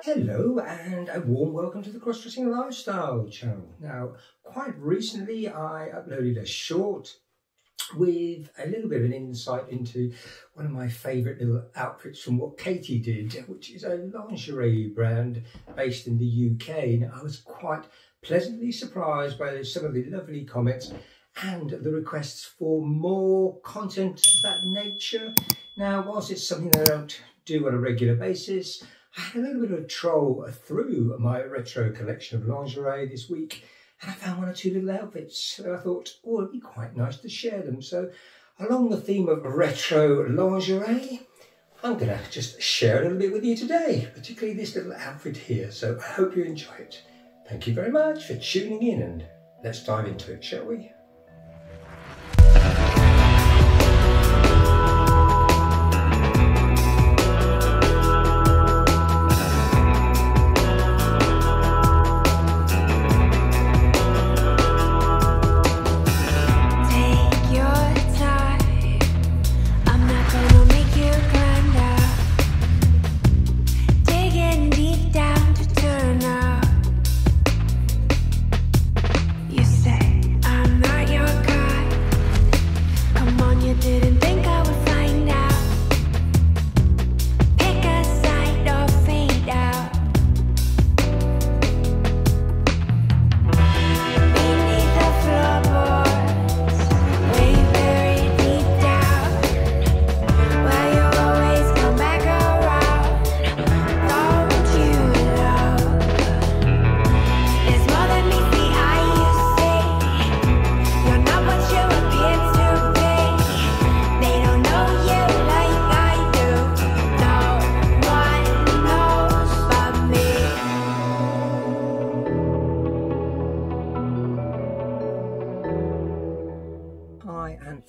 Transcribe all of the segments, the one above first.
Hello and a warm welcome to the Crossdressing Lifestyle channel. Now, quite recently I uploaded a short with a little bit of an insight into one of my favourite little outfits from what Katie did, which is a lingerie brand based in the UK. And I was quite pleasantly surprised by some of the lovely comments and the requests for more content of that nature. Now, whilst it's something that I don't do on a regular basis, I had a little bit of a troll through my retro collection of lingerie this week, and I found one or two little outfits. So I thought, oh, it'd be quite nice to share them. So along the theme of retro lingerie, I'm going to just share a little bit with you today, particularly this little outfit here. So I hope you enjoy it. Thank you very much for tuning in, and let's dive into it, shall we?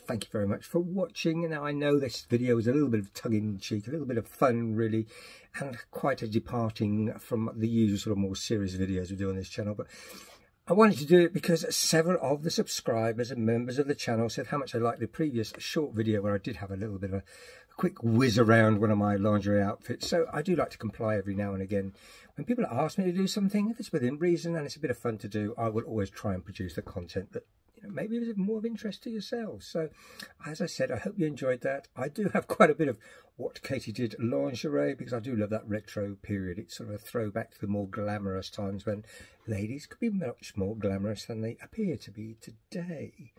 Thank you very much for watching. Now, I know this video is a little bit of tongue-in-cheek, a little bit of fun really, and quite a departing from the usual sort of more serious videos we do on this channel, but I wanted to do it because several of the subscribers and members of the channel said how much they liked the previous short video where I did have a little bit of a quick whiz around one of my lingerie outfits. So I do like to comply every now and again. When people ask me to do something, if it's within reason and it's a bit of fun to do, I will always try and produce the content that maybe is more of interest to yourselves. So as I said, I hope you enjoyed that. I do have quite a bit of what Katie did lingerie because I do love that retro period. It's sort of a throwback to the more glamorous times when ladies could be much more glamorous than they appear to be today.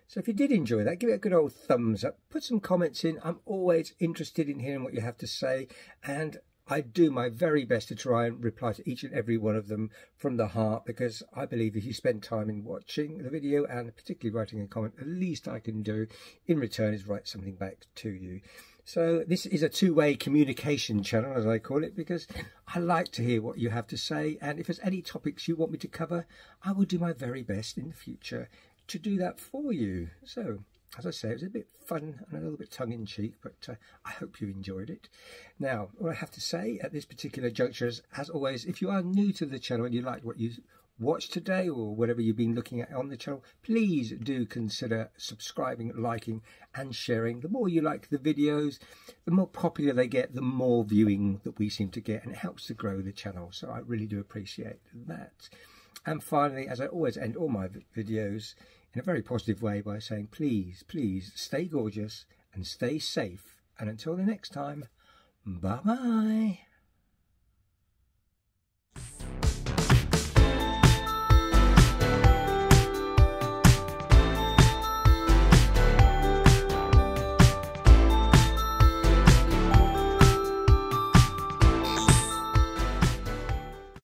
So if you did enjoy that, give it a good old thumbs up, put some comments in. I'm always interested in hearing what you have to say, and I do my very best to try and reply to each and every one of them from the heart, because I believe if you spend time in watching the video and particularly writing a comment, the least I can do in return is write something back to you. So this is a two-way communication channel, as I call it, because I like to hear what you have to say, and if there's any topics you want me to cover, I will do my very best in the future to do that for you. So as I say, it was a bit fun and a little bit tongue-in-cheek, but I hope you enjoyed it. Now, what I have to say at this particular juncture is, as always, if you are new to the channel and you like what you watched today or whatever you've been looking at on the channel, please do consider subscribing, liking and sharing. The more you like the videos, the more popular they get, the more viewing that we seem to get, and it helps to grow the channel. So I really do appreciate that. And finally, as I always end all my videos, in a very positive way by saying, please, please stay gorgeous and stay safe. And until the next time, bye-bye.